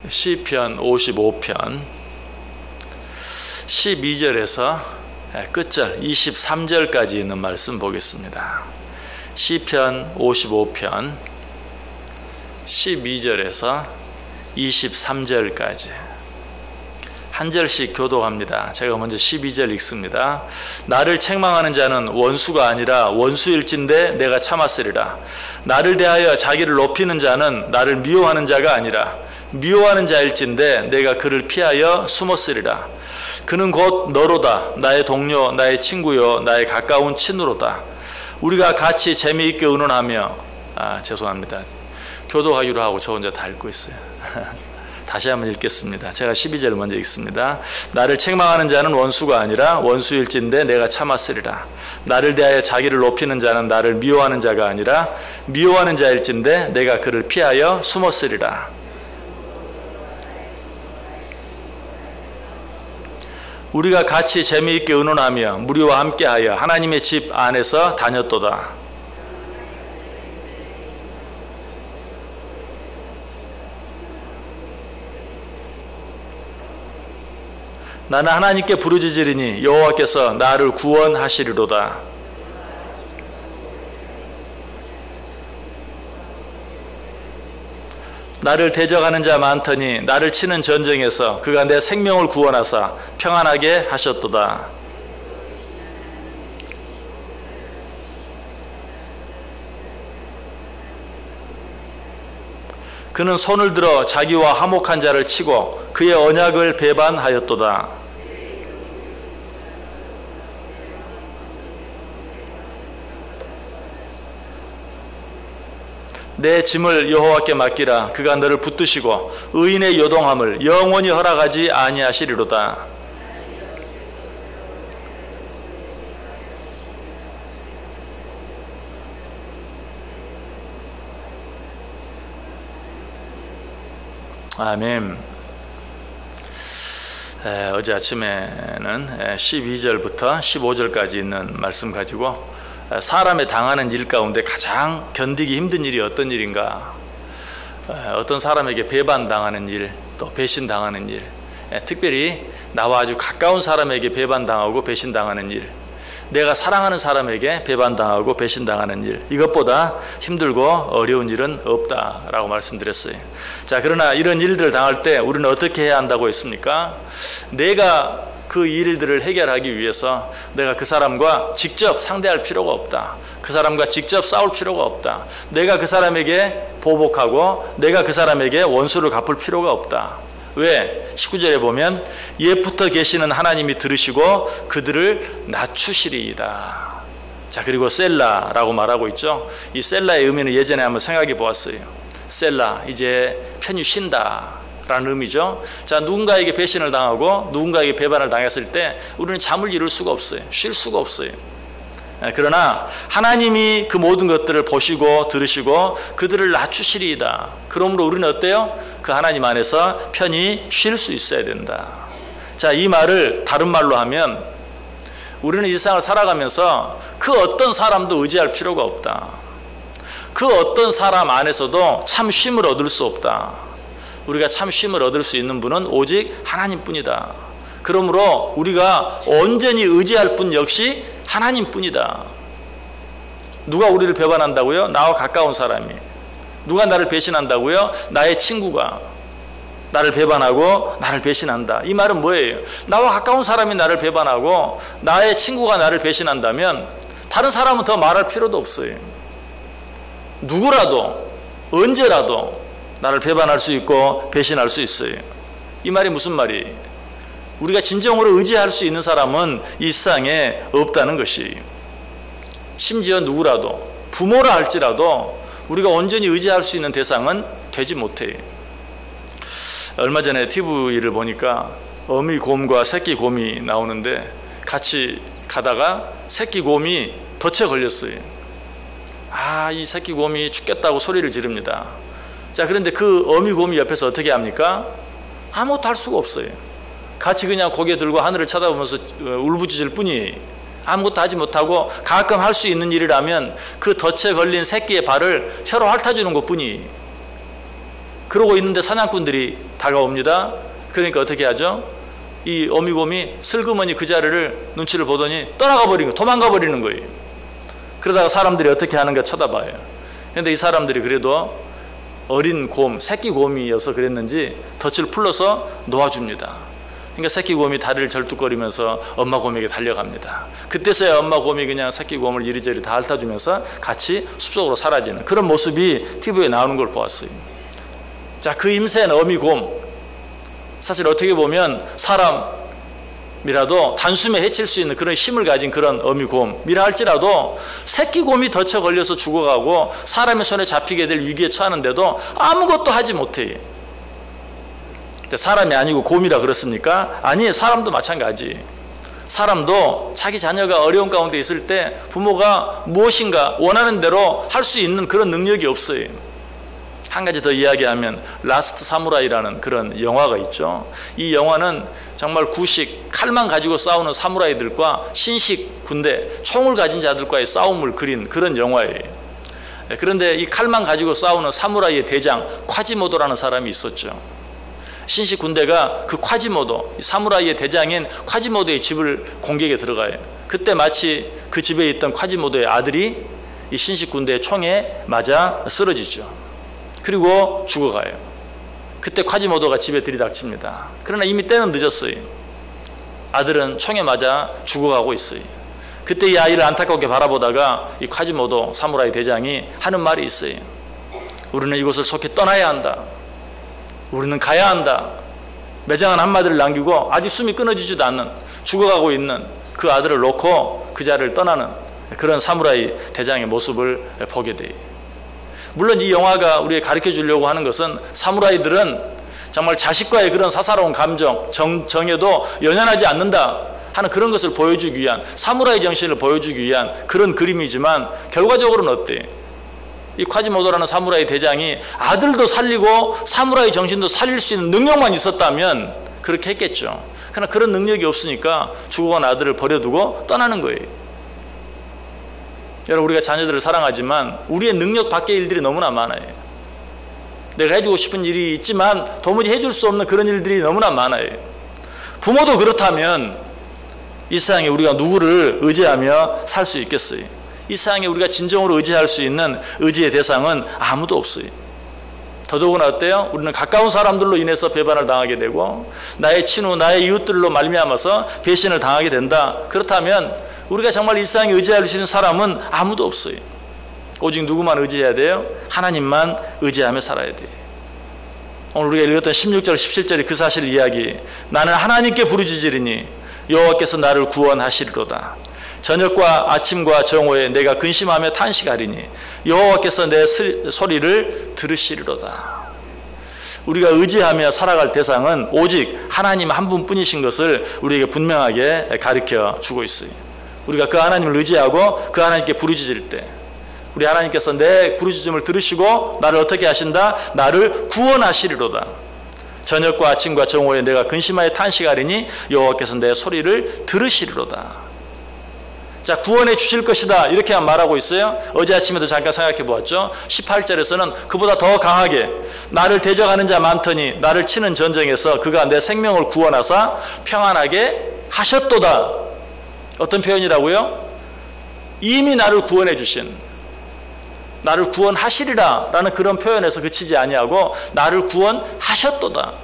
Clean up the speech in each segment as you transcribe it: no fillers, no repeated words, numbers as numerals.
시편 55편 12절에서 끝절 23절까지 있는 말씀 보겠습니다. 시편 55편 12절에서 23절까지 한 절씩 교독합니다. 제가 먼저 12절 읽습니다. 나를 책망하는 자는 원수가 아니라 원수일진데 내가 참았으리라. 나를 대하여 자기를 높이는 자는 나를 미워하는 자가 아니라 미워하는 자일진데 내가 그를 피하여 숨었으리라. 그는 곧 너로다. 나의 동료, 나의 친구요, 나의 가까운 친구로다. 우리가 같이 재미있게 의논하며 죄송합니다. 교독하기로 하고 저 혼자 다 읽고 있어요. 다시 한번 읽겠습니다. 제가 12절 먼저 읽습니다. 나를 책망하는 자는 원수가 아니라 원수일진데 내가 참았으리라. 나를 대하여 자기를 높이는 자는 나를 미워하는 자가 아니라 미워하는 자일진데 내가 그를 피하여 숨었으리라. 우리가 같이 재미있게 의논하며 무리와 함께하여 하나님의 집 안에서 다녔도다. 나는 하나님께 부르짖으리니 여호와께서 나를 구원하시리로다. 나를 대적하는 자 많더니 나를 치는 전쟁에서 그가 내 생명을 구원하사 평안하게 하셨도다. 그는 손을 들어 자기와 화목한 자를 치고 그의 언약을 배반하였도다. 내 짐을 여호와께 맡기라. 그가 너를 붙드시고 의인의 요동함을 영원히 허락하지 아니하시리로다. 아멘. 어제 아침에는 12절부터 15절까지 있는 말씀 가지고 사람의 당하는 일 가운데 가장 견디기 힘든 일이 어떤 일인가? 어떤 사람에게 배반당하는 일, 또 배신당하는 일, 특별히 나와 아주 가까운 사람에게 배반당하고 배신당하는 일, 내가 사랑하는 사람에게 배반당하고 배신당하는 일, 이것보다 힘들고 어려운 일은 없다라고 말씀드렸어요. 자, 그러나 이런 일들을 당할 때 우리는 어떻게 해야 한다고 했습니까? 내가 그 일들을 해결하기 위해서 내가 그 사람과 직접 상대할 필요가 없다. 그 사람과 직접 싸울 필요가 없다. 내가 그 사람에게 보복하고 내가 그 사람에게 원수를 갚을 필요가 없다. 왜? 19절에 보면 옛부터 계시는 하나님이 들으시고 그들을 낮추시리이다. 자, 그리고 셀라라고 말하고 있죠. 이 셀라의 의미는 예전에 한번 생각해 보았어요. 셀라, 이제 편히 쉰다 라는 의미죠. 자, 누군가에게 배신을 당하고 누군가에게 배반을 당했을 때 우리는 잠을 이룰 수가 없어요. 쉴 수가 없어요. 그러나 하나님이 그 모든 것들을 보시고 들으시고 그들을 낮추시리이다. 그러므로 우리는 어때요? 그 하나님 안에서 편히 쉴 수 있어야 된다. 자, 이 말을 다른 말로 하면 우리는 일상을 살아가면서 그 어떤 사람도 의지할 필요가 없다. 그 어떤 사람 안에서도 참 쉼을 얻을 수 없다. 우리가 참 쉼을 얻을 수 있는 분은 오직 하나님뿐이다. 그러므로 우리가 온전히 의지할 분 역시 하나님뿐이다. 누가 우리를 배반한다고요? 나와 가까운 사람이. 누가 나를 배신한다고요? 나의 친구가 나를 배반하고 나를 배신한다. 이 말은 뭐예요? 나와 가까운 사람이 나를 배반하고 나의 친구가 나를 배신한다면 다른 사람은 더 말할 필요도 없어요. 누구라도 언제라도 나를 배반할 수 있고 배신할 수 있어요. 이 말이 무슨 말이에요? 우리가 진정으로 의지할 수 있는 사람은 이 세상에 없다는 것이. 심지어 누구라도 부모라 할지라도 우리가 온전히 의지할 수 있는 대상은 되지 못해요. 얼마 전에 TV를 보니까 어미 곰과 새끼 곰이 나오는데 같이 가다가 새끼 곰이 덫에 걸렸어요. 이 새끼 곰이 죽겠다고 소리를 지릅니다. 자, 그런데 그 어미 곰이 옆에서 어떻게 합니까? 아무것도 할 수가 없어요. 같이 그냥 고개 들고 하늘을 쳐다보면서 울부짖을 뿐이에요. 아무것도 하지 못하고 가끔 할 수 있는 일이라면 그 덫에 걸린 새끼의 발을 혀로 핥아주는 것뿐이에요. 그러고 있는데 사냥꾼들이 다가옵니다. 그러니까 어떻게 하죠? 이 어미곰이 슬그머니 그 자리를 눈치를 보더니 떠나가 버리는 거예요. 도망가 버리는 거예요. 그러다가 사람들이 어떻게 하는가 쳐다봐요. 그런데 이 사람들이 그래도 어린 곰, 새끼 곰이어서 그랬는지 덫을 풀러서 놓아줍니다. 그러니까 새끼 곰이 다리를 절뚝거리면서 엄마 곰에게 달려갑니다. 그때서야 엄마 곰이 그냥 새끼 곰을 이리저리 다 핥아주면서 같이 숲속으로 사라지는 그런 모습이 TV에 나오는 걸 보았어요. 자, 그 힘센 어미 곰, 사실 어떻게 보면 사람이라도 단숨에 해칠 수 있는 그런 힘을 가진 그런 어미 곰이라 할지라도 새끼 곰이 덫에 걸려서 죽어가고 사람의 손에 잡히게 될 위기에 처하는데도 아무것도 하지 못해요. 사람이 아니고 곰이라 그렇습니까? 아니, 사람도 마찬가지. 사람도 자기 자녀가 어려운 가운데 있을 때 부모가 무엇인가 원하는 대로 할 수 있는 그런 능력이 없어요. 한 가지 더 이야기하면 라스트 사무라이라는 그런 영화가 있죠. 이 영화는 정말 구식, 칼만 가지고 싸우는 사무라이들과 신식 군대, 총을 가진 자들과의 싸움을 그린 그런 영화예요. 그런데 이 칼만 가지고 싸우는 사무라이의 대장 콰지모도라는 사람이 있었죠. 신식 군대가 그 콰지모도, 사무라이의 대장인 콰지모도의 집을 공격에 들어가요. 그때 마치 그 집에 있던 콰지모도의 아들이 이 신식 군대의 총에 맞아 쓰러지죠. 그리고 죽어가요. 그때 콰지모도가 집에 들이닥칩니다. 그러나 이미 때는 늦었어요. 아들은 총에 맞아 죽어가고 있어요. 그때 이 아이를 안타깝게 바라보다가 이 콰지모도 사무라이 대장이 하는 말이 있어요. 우리는 이곳을 속히 떠나야 한다. 우리는 가야 한다. 매장한 한마디를 남기고 아직 숨이 끊어지지도 않는, 죽어가고 있는 그 아들을 놓고 그 자리를 떠나는 그런 사무라이 대장의 모습을 보게 돼요. 물론 이 영화가 우리에게 가르쳐 주려고 하는 것은 사무라이들은 정말 자식과의 그런 사사로운 감정, 정에도 연연하지 않는다 하는 그런 것을 보여주기 위한, 사무라이 정신을 보여주기 위한 그런 그림이지만 결과적으로는 어때요? 이 콰지모도라는 사무라이 대장이 아들도 살리고 사무라이 정신도 살릴 수 있는 능력만 있었다면 그렇게 했겠죠. 그러나 그런 능력이 없으니까 죽어간 아들을 버려두고 떠나는 거예요. 여러분, 우리가 자녀들을 사랑하지만 우리의 능력 밖의 일들이 너무나 많아요. 내가 해주고 싶은 일이 있지만 도무지 해줄 수 없는 그런 일들이 너무나 많아요. 부모도 그렇다면 이 세상에 우리가 누구를 의지하며 살 수 있겠어요? 이 세상에 우리가 진정으로 의지할 수 있는 의지의 대상은 아무도 없어요. 더더구나 어때요? 우리는 가까운 사람들로 인해서 배반을 당하게 되고 나의 친구, 나의 이웃들로 말미암아서 배신을 당하게 된다. 그렇다면 우리가 정말 이 세상에 의지할 수 있는 사람은 아무도 없어요. 오직 누구만 의지해야 돼요? 하나님만 의지하며 살아야 돼요. 오늘 우리가 읽었던 16절, 17절의 그 사실을 이야기. 나는 하나님께 부르짖으리니 여호와께서 나를 구원하시리로다. 저녁과 아침과 정오에 내가 근심하며 탄식하리니 여호와께서 내 소리를 들으시리로다. 우리가 의지하며 살아갈 대상은 오직 하나님 한 분뿐이신 것을 우리에게 분명하게 가르쳐 주고 있어요. 우리가 그 하나님을 의지하고 그 하나님께 부르짖을 때 우리 하나님께서 내 부르짖음을 들으시고 나를 어떻게 하신다? 나를 구원하시리로다. 저녁과 아침과 정오에 내가 근심하여 탄식하리니 여호와께서 내 소리를 들으시리로다. 자, 구원해 주실 것이다 이렇게 말하고 있어요. 어제 아침에도 잠깐 생각해 보았죠. 18절에서는 그보다 더 강하게 나를 대적하는 자 많더니 나를 치는 전쟁에서 그가 내 생명을 구원하사 평안하게 하셨도다. 어떤 표현이라고요? 이미 나를 구원해 주신, 나를 구원하시리라 라는 그런 표현에서 그치지 아니하고 나를 구원하셨도다.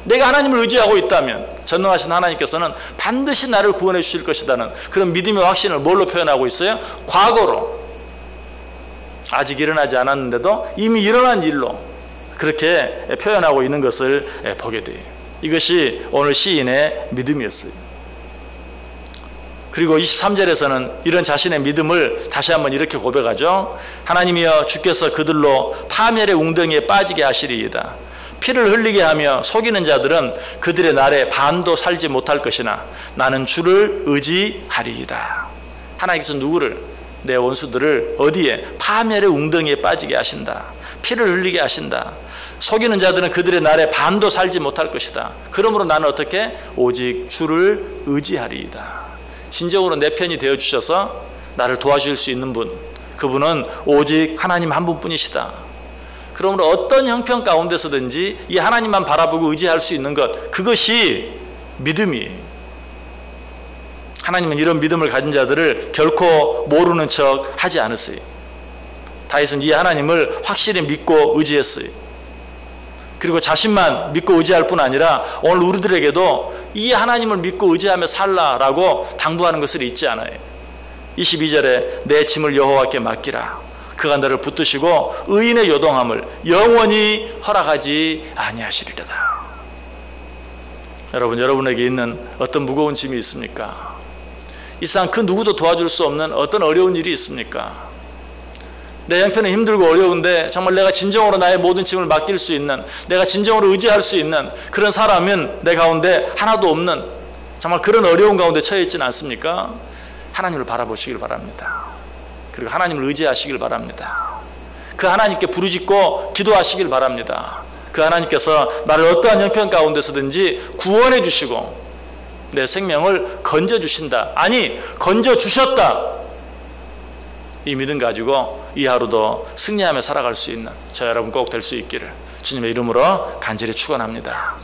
내가 하나님을 의지하고 있다면 전능하신 하나님께서는 반드시 나를 구원해 주실 것이라는 그런 믿음의 확신을 뭘로 표현하고 있어요? 과거로. 아직 일어나지 않았는데도 이미 일어난 일로 그렇게 표현하고 있는 것을 보게 돼요. 이것이 오늘 시인의 믿음이었어요. 그리고 23절에서는 이런 자신의 믿음을 다시 한번 이렇게 고백하죠. 하나님이여 주께서 그들로 파멸의 웅덩이에 빠지게 하시리이다. 피를 흘리게 하며 속이는 자들은 그들의 날에 반도 살지 못할 것이나 나는 주를 의지하리이다. 하나님께서 누구를? 내 원수들을 어디에? 파멸의 웅덩이에 빠지게 하신다. 피를 흘리게 하신다. 속이는 자들은 그들의 날에 반도 살지 못할 것이다. 그러므로 나는 어떻게? 오직 주를 의지하리이다. 진정으로 내 편이 되어주셔서 나를 도와줄 수 있는 분, 그분은 오직 하나님 한 분뿐이시다. 그러므로 어떤 형편 가운데서든지 이 하나님만 바라보고 의지할 수 있는 것, 그것이 믿음이에요. 하나님은 이런 믿음을 가진 자들을 결코 모르는 척 하지 않았어요. 다윗은 이 하나님을 확실히 믿고 의지했어요. 그리고 자신만 믿고 의지할 뿐 아니라 오늘 우리들에게도 이 하나님을 믿고 의지하며 살라라고 당부하는 것을 잊지 않아요. 22절에 내 짐을 여호와께 맡기라. 그가 너를 붙드시고 의인의 요동함을 영원히 허락하지 아니하시리로다. 여러분에게 있는 어떤 무거운 짐이 있습니까? 이 세상 그 누구도 도와줄 수 없는 어떤 어려운 일이 있습니까? 내 형편은 힘들고 어려운데 정말 내가 진정으로 나의 모든 짐을 맡길 수 있는, 내가 진정으로 의지할 수 있는 그런 사람은 내 가운데 하나도 없는, 정말 그런 어려운 가운데 처해 있지는 않습니까? 하나님을 바라보시길 바랍니다. 그리고 하나님을 의지하시길 바랍니다. 그 하나님께 부르짖고 기도하시길 바랍니다. 그 하나님께서 나를 어떠한 형편 가운데서든지 구원해 주시고 내 생명을 건져주신다. 아니, 건져주셨다. 이 믿음 가지고 이 하루도 승리하며 살아갈 수 있는 저 여러분 꼭 될 수 있기를 주님의 이름으로 간절히 축원합니다.